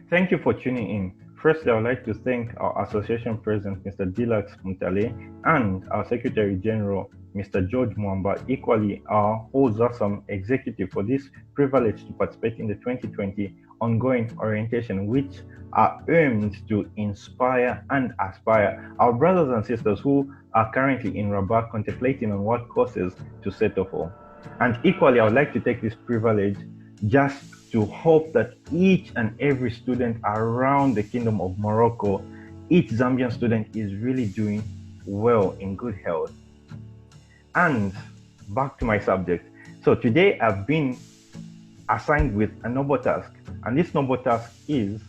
Thank you for tuning in. Firstly, I would like to thank our association president, Mr. Dilax Mutale, and our Secretary General, Mr. George Mwamba, equally our whole Zasam executive for this privilege to participate in the 2020 ongoing orientation, which are aimed to inspire and aspire our brothers and sisters who are currently in Rabat contemplating on what courses to settle for. And equally, I would like to take this privilege just to hope that each and every student around the Kingdom of Morocco, each Zambian student is really doing well in good health. And back to my subject. So today I've been assigned with a noble task, and this noble task is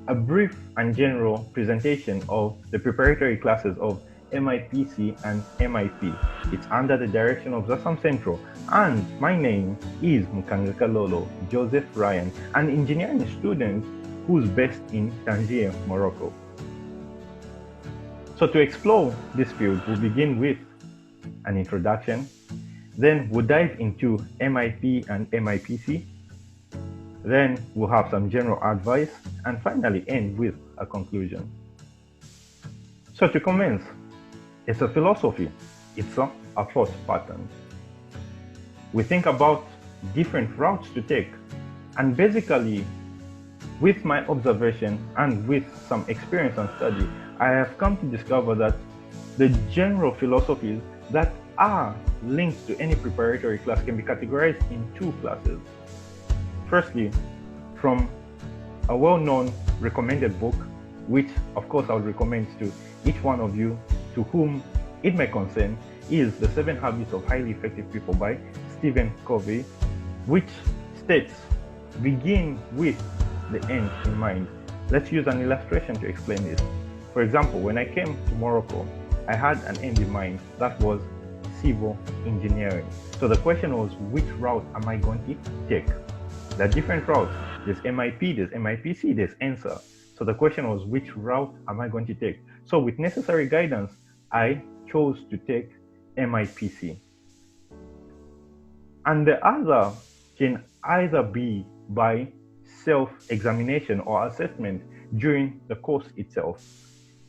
a brief and general presentation of the preparatory classes of MIPC and MIP. It's under the direction of Zasam Central, and my name is Mukanga Kalolo, Joseph Ryan, an engineering student who's based in Tangier, Morocco. So to explore this field, we'll begin with an introduction, then we'll dive into MIP and MIPC, then we'll have some general advice, and finally end with a conclusion. So to commence, it's a philosophy, it's a thought pattern. We think about different routes to take, and basically, with my observation and with some experience and study, I have come to discover that the general philosophies that are linked to any preparatory class can be categorized in two classes. Firstly, from a well-known recommended book, which of course I would recommend to each one of you to whom it may concern, is The 7 Habits of Highly Effective People by Stephen Covey, which states, begin with the end in mind. Let's use an illustration to explain this. For example, when I came to Morocco, I had an end in mind that was civil engineering. So the question was, which route am I going to take? There are different routes. There's MIP, there's MIPC, there's ANSWER. So the question was, which route am I going to take? So with necessary guidance, I chose to take MIPC. And the other can either be by self-examination or assessment during the course itself.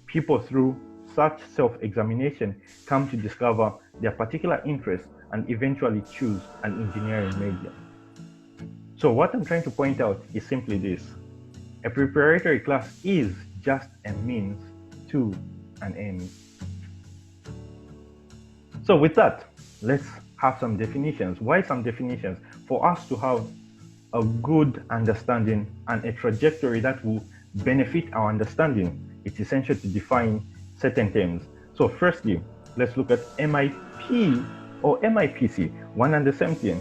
People through such self-examination come to discover their particular interest and eventually choose an engineering major. So what I'm trying to point out is simply this. A preparatory class is just a means to an end. So with that, let's have some definitions. Why some definitions? For us to have a good understanding and a trajectory that will benefit our understanding, it's essential to define certain terms. So firstly, let's look at MIP or MIPC, one and the same thing.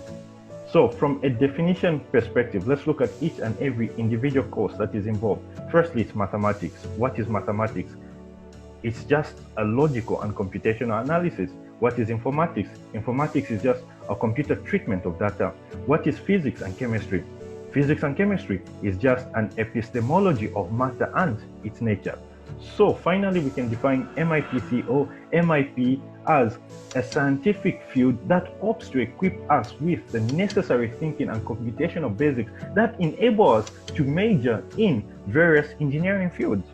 So from a definition perspective, let's look at each and every individual course that is involved. Firstly, it's mathematics. What is mathematics? It's just a logical and computational analysis. What is informatics? Informatics is just a computer treatment of data. What is physics and chemistry? Physics and chemistry is just an epistemology of matter and its nature. So finally, we can define MIPC or MIP as a scientific field that hopes to equip us with the necessary thinking and computational basics that enable us to major in various engineering fields.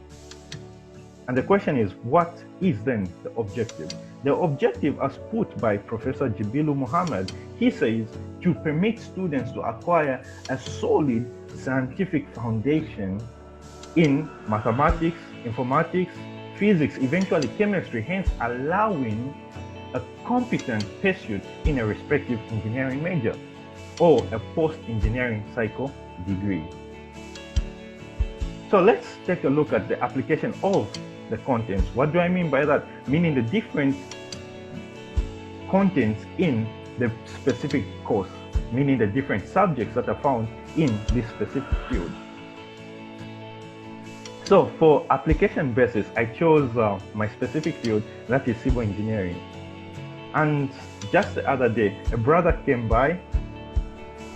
And the question is, what is then the objective? The objective, as put by Professor Jibilu Muhammad, he says, to permit students to acquire a solid scientific foundation in mathematics, informatics, physics, eventually chemistry, hence allowing a competent pursuit in a respective engineering major or a post-engineering cycle degree. So let's take a look at the application of the contents. What do I mean by that? Meaning the different contents in the specific course, meaning the different subjects that are found in this specific field. So for application basis, I chose my specific field, that is civil engineering. And just the other day, a brother came by.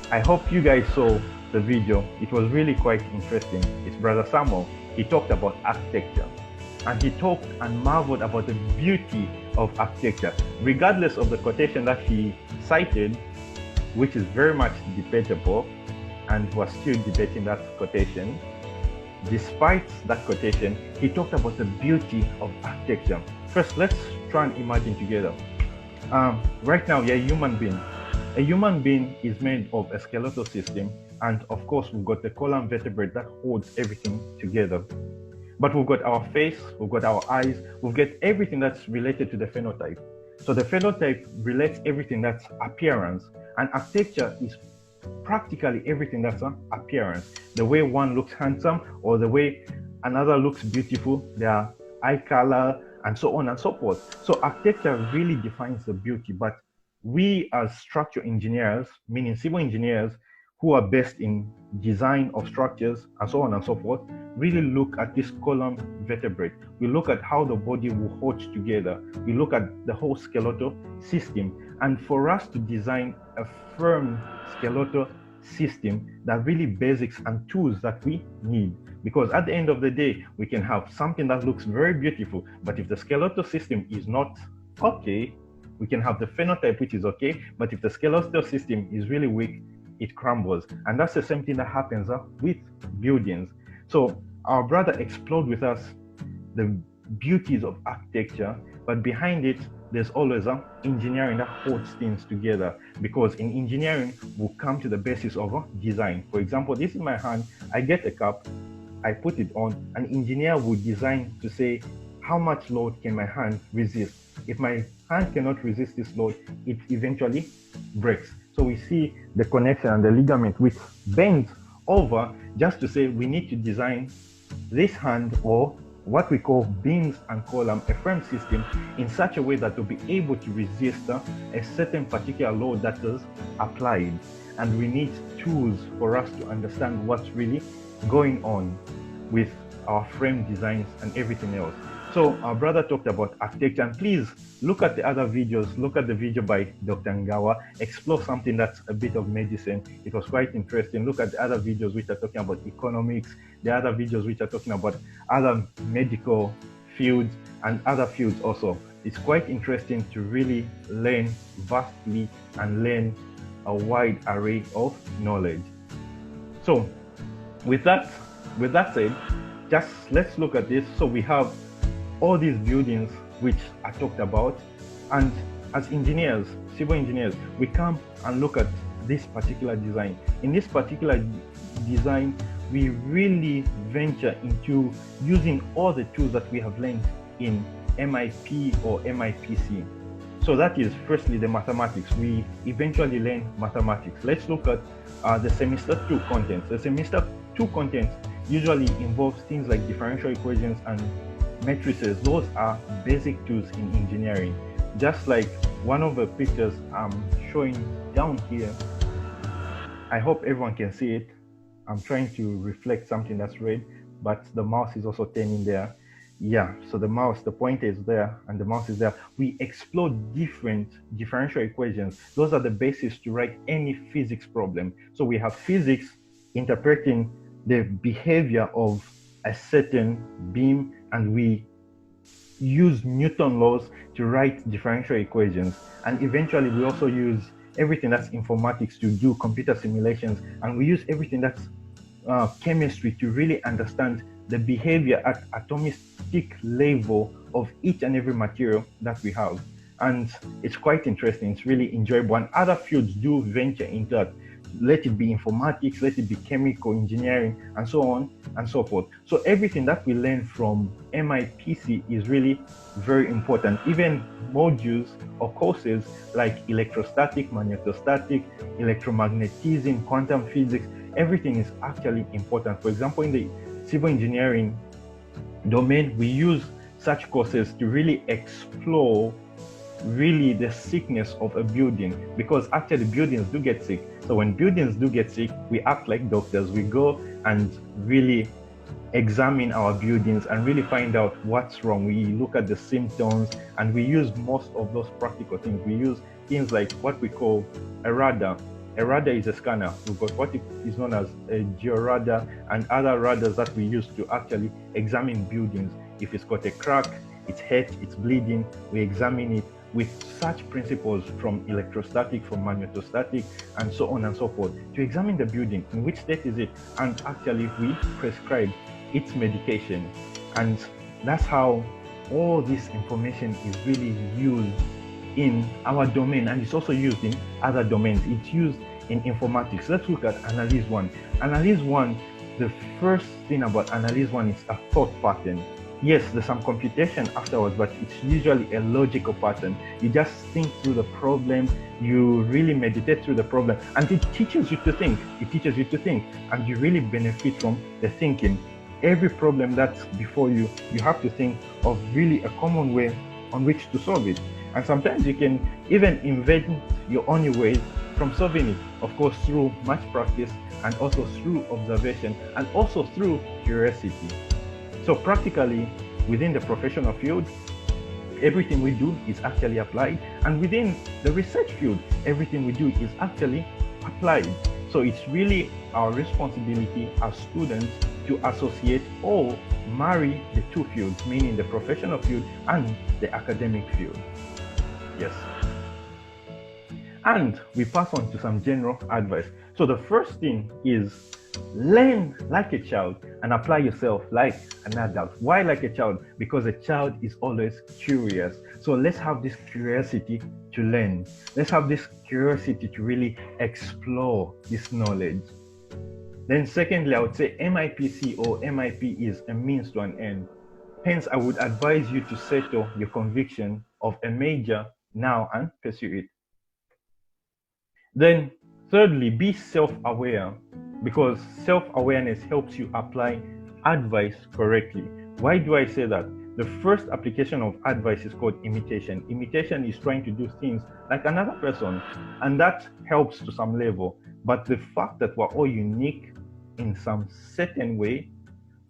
I hope you guys saw the video. It was really quite interesting. It's Brother Samuel. He talked about architecture. And he talked and marveled about the beauty of architecture, regardless of the quotation that he cited, which is very much debatable, and was still debating that quotation. despite that quotation, he talked about the beauty of architecture. First, let's try and imagine together. Right now, you're a human being. A human being is made of a skeletal system, and of course, we've got the column vertebrae that holds everything together. But we've got our face, we've got our eyes, we've got everything that's related to the phenotype. So the phenotype relates everything that's appearance, and architecture is practically everything that's appearance. The way one looks handsome or the way another looks beautiful, their eye color, and so on and so forth. So architecture really defines the beauty, but we as structural engineers, meaning civil engineers who are based in design of structures and so on and so forth, really look at this column vertebrate. We look at how the body will hold together. We look at the whole skeletal system. And for us to design a firm skeletal system, that really basics and tools that we need. Because at the end of the day, we can have something that looks very beautiful, but if the skeletal system is not okay, we can have the phenotype which is okay, but if the skeletal system is really weak, it crumbles. And that's the same thing that happens with buildings. So our brother explored with us the beauties of architecture, but behind it, there's always engineering that holds things together, because in engineering, we'll come to the basis of design. For example, this is my hand, I get a cup, I put it on, an engineer would design to say, how much load can my hand resist? If my hand cannot resist this load, it eventually breaks. So we see the connection and the ligament which bends over just to say we need to design this hand, or what we call beams and column, a frame system, in such a way that will be able to resist a certain particular load that is applied. And we need tools for us to understand what's really going on with our frame designs and everything else. So our brother talked about architecture, and please look at the other videos. Look at the video by Dr. Ngawa, explore something that's a bit of medicine. It was quite interesting. Look at the other videos which are talking about economics, the other videos which are talking about other medical fields and other fields also. It's quite interesting to really learn vastly and learn a wide array of knowledge. So with that said, just let's look at this. So we have all these buildings which are talked about, and as engineers, civil engineers, we come and look at this particular design. In this particular design, we really venture into using all the tools that we have learned in MIP or MIPC. So that is firstly the mathematics. We eventually learn mathematics. Let's look at the semester 2 contents. The semester 2 contents usually involves things like differential equations and matrices. Those are basic tools in engineering. Just like one of the pictures I'm showing down here, I hope everyone can see it. I'm trying to reflect something that's red, but the mouse is also turning there. Yeah, so the pointer is there and the mouse is there. We explore different differential equations. Those are the basis to write any physics problem. So we have physics interpreting the behavior of a certain beam, and we use Newton laws to write differential equations. And eventually we also use everything that's informatics to do computer simulations, and we use everything that's chemistry to really understand the behavior at atomistic level of each and every material that we have. And it's quite interesting, it's really enjoyable, and other fields do venture into that. Let it be informatics, let it be chemical engineering, and so on and so forth. So everything that we learn from MIPC is really very important. Even modules or courses like electrostatic, magnetostatic, electromagnetism, quantum physics, everything is actually important. For example, in the civil engineering domain, we use such courses to really explore really the sickness of a building, because actually buildings do get sick. So when buildings do get sick, we act like doctors. We go and really examine our buildings and really find out what's wrong. We look at the symptoms, and we use most of those practical things. We use things like what we call a radar. A radar is a scanner. We've got what is known as a georadar and other radars that we use to actually examine buildings. If it's got a crack, it's hurt, it's bleeding, we examine it with such principles from electrostatic, from magnetostatic, and so on and so forth, to examine the building, in which state is it, and actually we prescribe it's medication. And that's how all this information is really used in our domain, and it's also used in other domains. It's used in informatics. Let's look at analysis 1. Analysis 1, the first thing about analysis 1 is a thought pattern. Yes, there's some computation afterwards, but it's usually a logical pattern. You just think through the problem, you really meditate through the problem, and it teaches you to think. It teaches you to think, and you really benefit from the thinking. Every problem that's before you, you have to think of really a common way on which to solve it. And sometimes you can even invent your own ways from solving it, of course, through much practice, and also through observation, and also through curiosity. So practically, within the professional field, everything we do is actually applied, and within the research field, everything we do is actually applied. So it's really our responsibility as students to associate or marry the two fields, meaning the professional field and the academic field. Yes. And we pass on to some general advice. So the first thing is learn like a child and apply yourself like an adult. Why like a child? Because a child is always curious. So let's have this curiosity to learn. Let's have this curiosity to really explore this knowledge. Then secondly, I would say MIPC or MIP is a means to an end. Hence, I would advise you to settle your conviction of a major now and pursue it. Then thirdly, be self-aware, because self-awareness helps you apply advice correctly. Why do I say that? The first application of advice is called imitation. Imitation is trying to do things like another person, and that helps to some level. But the fact that we're all unique in some certain way,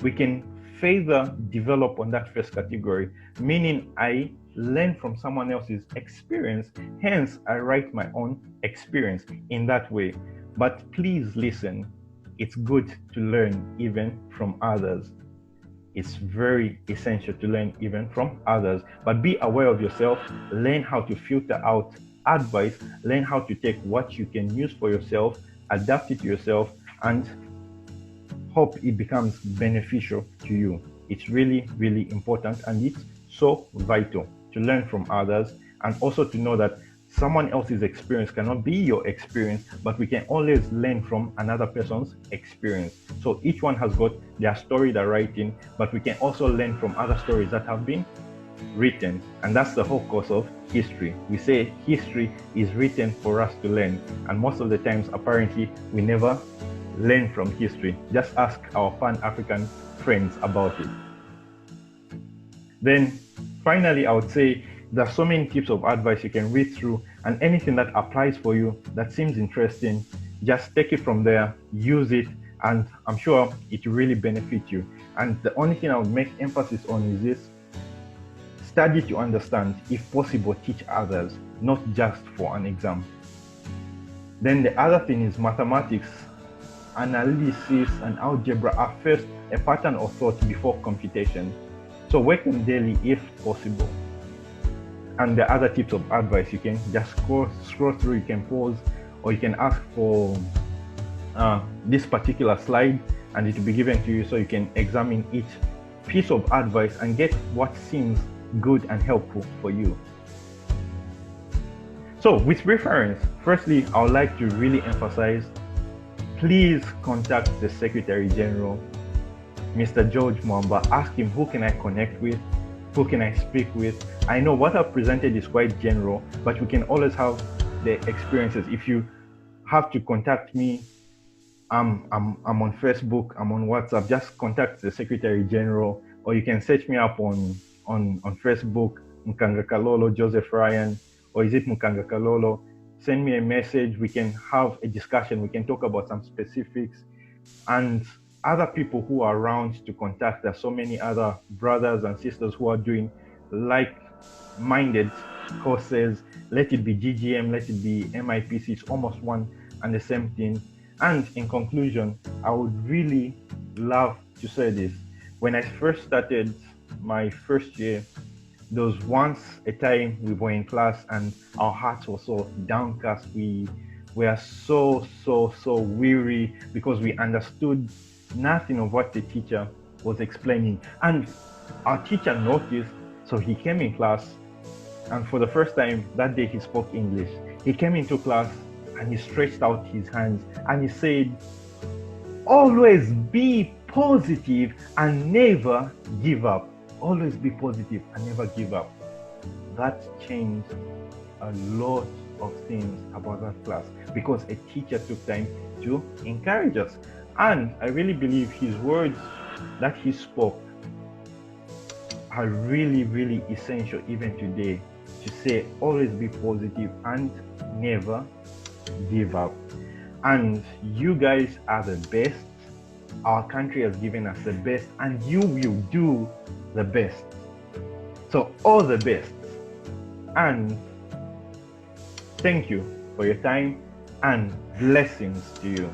we can further develop on that first category, meaning I learn from someone else's experience, hence I write my own experience in that way. But please listen, it's good to learn even from others. It's very essential to learn even from others, but be aware of yourself, learn how to filter out advice, learn how to take what you can use for yourself, adapt it to yourself, and hope it becomes beneficial to you. It's really, really important, and it's so vital to learn from others, and also to know that someone else's experience cannot be your experience, but we can always learn from another person's experience. So each one has got their story they're writing, but we can also learn from other stories that have been written. And that's the whole course of history. We say history is written for us to learn, and most of the times apparently we never learn from history. Just ask our Pan-African friends about it. Then finally, I would say there are so many tips of advice you can read through, and anything that applies for you that seems interesting, just take it from there, use it, and I'm sure it will really benefit you. And the only thing I would make emphasis on is this: study to understand, if possible teach others, not just for an exam. Then the other thing is mathematics, analysis, and algebra are first a pattern of thought before computation. So work them daily if possible. And the other tips of advice, you can just scroll through, you can pause, or you can ask for this particular slide and it will be given to you, so you can examine each piece of advice and get what seems good and helpful for you. So with reference, firstly, I would like to really emphasize, please contact the Secretary General, Mr. George Mwamba. Ask him, who can I connect with? Who can I speak with? I know what I've presented is quite general, but we can always have the experiences. If you have to contact me, I'm on Facebook, I'm on WhatsApp, just contact the Secretary General, or you can search me up on Facebook, Mukanga Kalolo, Joseph Ryan, or is it Mukanga Kalolo? Send me a message, we can have a discussion, we can talk about some specifics, and other people who are around to contact. There's so many other brothers and sisters who are doing like-minded courses. Let it be GGM, let it be MIPC, it's almost one and the same thing. And in conclusion, I would really love to say this. When I first started my first year, there was once a time we were in class and our hearts were so downcast. We were so weary because we understood nothing of what the teacher was explaining. And our teacher noticed, so he came in class, and for the first time that day he spoke English. He came into class and he stretched out his hands and he said, always be positive and never give up. Always be positive and never give up. That changed a lot of things about that class because a teacher took time to encourage us. And I really believe his words that he spoke are really, really essential even today, to say always be positive and never give up. And you guys are the best. Our country has given us the best, and you will do the best. So all the best. And thank you for your time, and blessings to you.